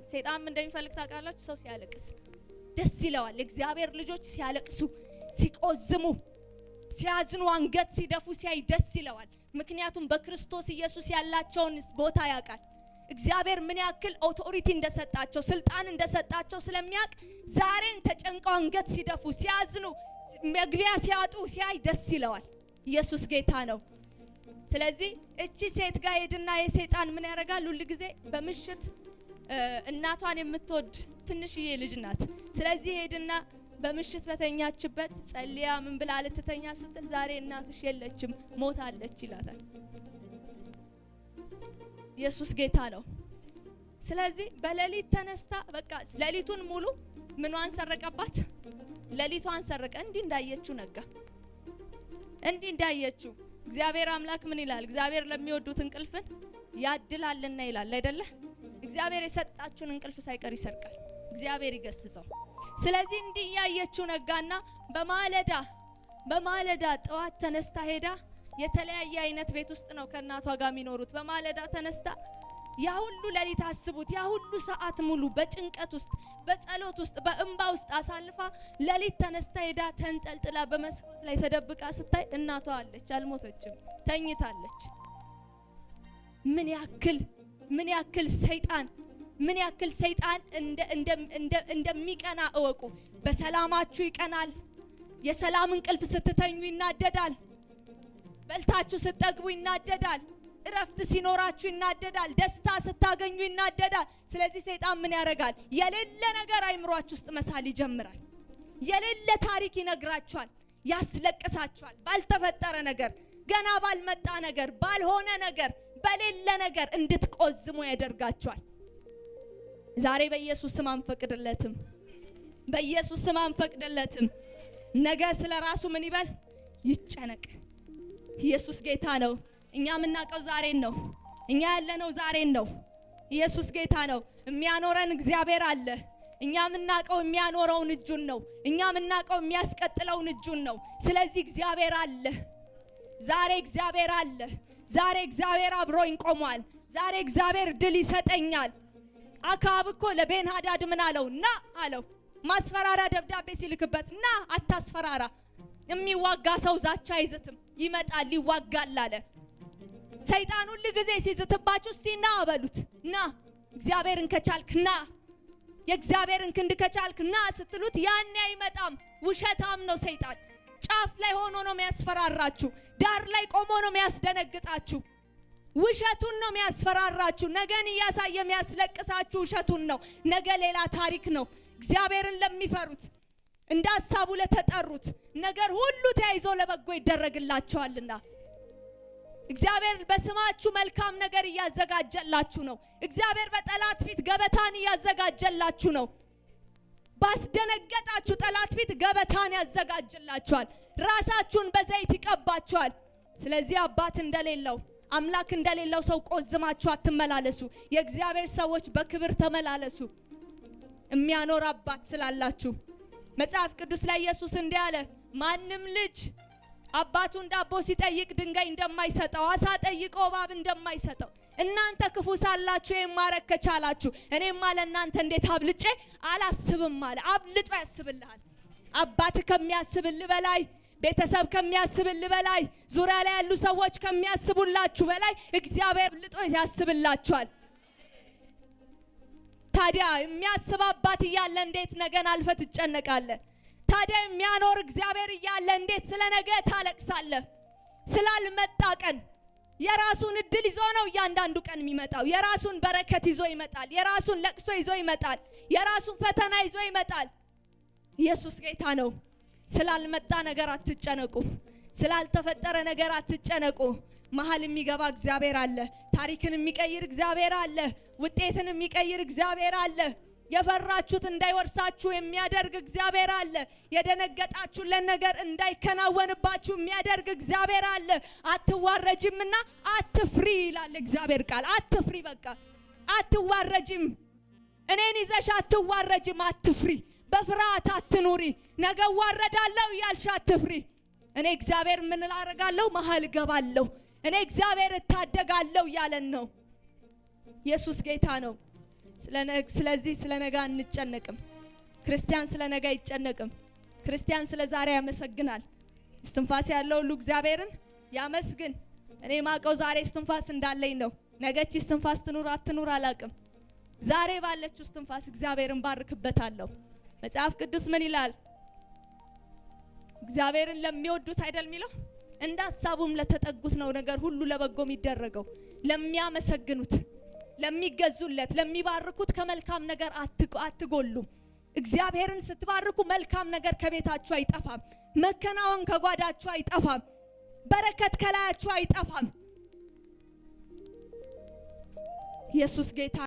ይፈልጋል። ሰይጣን ምን እንደሚፈልግ ታውቃላችሁ? ሰው ሲያለቅስ ደስ ይለዋል። እግዚአብሔር ልጆች ሲያለቅሱ፣ ሲቆዝሙ፣ ሲያዝኑ፣ አንገት ሲደፉ ሲያይ ደስ ይለዋል። ምክንያቱም በክርስቶስ ኢየሱስ ያላቸውን ቦታ ያውቃል። እግዚአብሔር ምን ያክል ኦቶሪቲ እንደሰጣቸው፣ ስልጣን እንደሰጣቸው ስለሚያውቅ ዛሬን ተጨንቀው አንገት ሲደፉ፣ ሲያዝኑ፣ መግቢያ ሲያጡ ሲያይ ደስ ይለዋል። ኢየሱስ ጌታ ነው። ስለዚህ እቺ ሴት ጋር ሄድና የሰይጣን ምን ያደርጋል? ሁሉ ጊዜ በምሽት እናቷን የምትወድ ትንሽዬ ልጅ ናት። ስለዚህ ሄድና በምሽት በተኛችበት ጸልያ ምን ብላ ልትተኛ ስትል ዛሬ እናትሽ የለችም ሞታለች ይላታል። ኢየሱስ ጌታ ነው። ስለዚህ በሌሊት ተነስታ በቃ ሌሊቱን ሙሉ ምኗን ሰረቀባት? ሌሊቷን ሰረቀ። እንዲህ እንዳየችው ነጋ። እንዲህ እንዳየችው እግዚአብሔር አምላክ ምን ይላል? እግዚአብሔር ለሚወዱት እንቅልፍን ያድላልና ይላል አይደለ? እግዚአብሔር የሰጣችሁን እንቅልፍ ሳይቀር ይሰርቃል። እግዚአብሔር ይገስጸው። ስለዚህ እንዲህ ያየችው ነጋና በማለዳ ጠዋት ተነስታ ሄዳ የተለያየ አይነት ቤት ውስጥ ነው ከናቷ ጋር የሚኖሩት። በማለዳ ተነስታ ያ ሁሉ ሌሊት አስቡት፣ ያ ሁሉ ሰዓት ሙሉ በጭንቀት ውስጥ፣ በጸሎት ውስጥ፣ በእንባ ውስጥ አሳልፋ ሌሊት ተነስታ ሄዳ ተንጠልጥላ በመስኮት ላይ ተደብቃ ስታይ እናቷ አለች፣ አልሞተችም፣ ተኝታለች። ምን ያክል ሰይጣን እንደሚቀና እወቁ። በሰላማችሁ ይቀናል። የሰላም እንቅልፍ ስትተኙ ይናደዳል። በልታችሁ ስትጠግቡ ይናደዳል። እረፍት ሲኖራችሁ ይናደዳል። ደስታ ስታገኙ ይናደዳል። ስለዚህ ሰይጣን ምን ያደርጋል? የሌለ ነገር አይምሯችሁ ውስጥ መሳል ይጀምራል። የሌለ ታሪክ ይነግራችኋል፣ ያስለቅሳችኋል። ባልተፈጠረ ነገር፣ ገና ባልመጣ ነገር፣ ባልሆነ ነገር፣ በሌለ ነገር እንድትቆዝሙ ያደርጋችኋል። ዛሬ በኢየሱስ ስም አንፈቅድለትም። በኢየሱስ ስም አንፈቅድለትም። ነገ ስለራሱ ምን ይበል? ይጨነቅ። ኢየሱስ ጌታ ነው። እኛ የምናውቀው ዛሬን ነው። እኛ ያለነው ዛሬን ነው። ኢየሱስ ጌታ ነው። የሚያኖረን እግዚአብሔር አለ። እኛ የምናውቀው የሚያኖረውን እጁን ነው። እኛ የምናውቀው የሚያስቀጥለውን እጁን ነው። ስለዚህ እግዚአብሔር አለ። ዛሬ እግዚአብሔር አለ። ዛሬ እግዚአብሔር አብሮኝ ቆሟል። ዛሬ እግዚአብሔር ድል ይሰጠኛል። አካብ እኮ ለቤንሃዳድ ምን አለው? ና አለው። ማስፈራራ ደብዳቤ ሲልክበት ና አታስፈራራ፣ የሚዋጋ ሰው ዛቻ አይዝትም፣ ይመጣል ይዋጋል አለ። ሰይጣን ሁሉ ጊዜ ሲዝትባችሁ እስቲ ና በሉት። ና እግዚአብሔርን ከቻልክ ና፣ የእግዚአብሔርን ክንድ ከቻልክ ና ስትሉት ያኔ አይመጣም። ውሸታም ነው ሰይጣን። ጫፍ ላይ ሆኖ ነው የሚያስፈራራችሁ። ዳር ላይ ቆሞ ነው የሚያስደነግጣችሁ። ውሸቱን ነው የሚያስፈራራችሁ። ነገን እያሳየ የሚያስለቅሳችሁ ውሸቱን ነው። ነገ ሌላ ታሪክ ነው። እግዚአብሔርን ለሚፈሩት እንደ ሐሳቡ ለተጠሩት ነገር ሁሉ ተያይዞ ለበጎ ይደረግላቸዋልና እግዚአብሔር በስማችሁ መልካም ነገር እያዘጋጀላችሁ ነው። እግዚአብሔር በጠላት ፊት ገበታን እያዘጋጀላችሁ ነው። ባስደነገጣችሁ ጠላት ፊት ገበታን ያዘጋጅላችኋል። ራሳችሁን በዘይት ይቀባችኋል። ስለዚህ አባት እንደሌለው አምላክ እንደሌለው ሰው ቆዝማችሁ አትመላለሱ። የእግዚአብሔር ሰዎች በክብር ተመላለሱ። የሚያኖር አባት ስላላችሁ መጽሐፍ ቅዱስ ላይ ኢየሱስ እንዲህ አለ፣ ማንም ልጅ አባቱን ዳቦ ሲጠይቅ ድንጋይ እንደማይሰጠው፣ አሳ ጠይቆ እባብ እንደማይሰጠው እናንተ ክፉ ሳላችሁ የማረክ ከቻላችሁ እኔማ ለእናንተ እንዴት አብልጬ አላስብም አለ። አብልጦ ያስብልሃል። አባት ከሚያስብል በላይ፣ ቤተሰብ ከሚያስብል በላይ፣ ዙሪያ ላይ ያሉ ሰዎች ከሚያስቡላችሁ በላይ እግዚአብሔር አብልጦ ያስብላችኋል። ታዲያ የሚያስብ አባት እያለ እንዴት ነገን አልፈህ ትጨነቃለህ? ታዲያ የሚያኖር እግዚአብሔር እያለ እንዴት ስለ ነገ ታለቅሳለህ? ስላልመጣ ቀን የራሱን እድል ይዞ ነው እያንዳንዱ ቀን የሚመጣው። የራሱን በረከት ይዞ ይመጣል። የራሱን ለቅሶ ይዞ ይመጣል። የራሱን ፈተና ይዞ ይመጣል። ኢየሱስ ጌታ ነው። ስላልመጣ ነገር አትጨነቁ። ስላልተፈጠረ ነገር አትጨነቁ። መሀል የሚገባ እግዚአብሔር አለ። ታሪክን የሚቀይር እግዚአብሔር አለ። ውጤትን የሚቀይር እግዚአብሔር አለ። የፈራችሁት እንዳይወርሳችሁ የሚያደርግ እግዚአብሔር አለ። የደነገጣችሁለት ነገር እንዳይከናወንባችሁ የሚያደርግ እግዚአብሔር አለ። አትዋረጂምና አትፍሪ ይላል እግዚአብሔር ቃል። አትፍሪ፣ በቃ አትዋረጂም። እኔን ይዘሽ አትዋረጂም፣ አትፍሪ። በፍርሃት አትኑሪ። ነገ ዋረዳለሁ ያልሽ አትፍሪ። እኔ እግዚአብሔር ምን ላደርጋለሁ? መሀል ገባለሁ። እኔ እግዚአብሔር እታደጋለሁ ያለን ነው። ኢየሱስ ጌታ ነው። ስለዚህ ስለ ነገ አንጨነቅም። ክርስቲያን ስለ ነገ አይጨነቅም። ክርስቲያን ስለ ዛሬ ያመሰግናል። እስትንፋስ ያለው ሁሉ እግዚአብሔርን ያመስግን። እኔ ማቀው ዛሬ እስትንፋስ እንዳለኝ ነው። ነገች እስትንፋስ ትኑር አትኑር አላቅም። ዛሬ ባለችው እስትንፋስ እግዚአብሔርን ባርክበታለሁ። መጽሐፍ ቅዱስ ምን ይላል? እግዚአብሔርን ለሚወዱት አይደል የሚለው? እንደ ሐሳቡም ለተጠጉት ነው ነገር ሁሉ ለበጎ የሚደረገው። ለሚያመሰግኑት፣ ለሚገዙለት፣ ለሚባርኩት ከመልካም ነገር አትጎሉም። እግዚአብሔርን ስትባርኩ መልካም ነገር ከቤታችሁ አይጠፋም። መከናወን ከጓዳችሁ አይጠፋም። በረከት ከላያችሁ አይጠፋም። ኢየሱስ ጌታ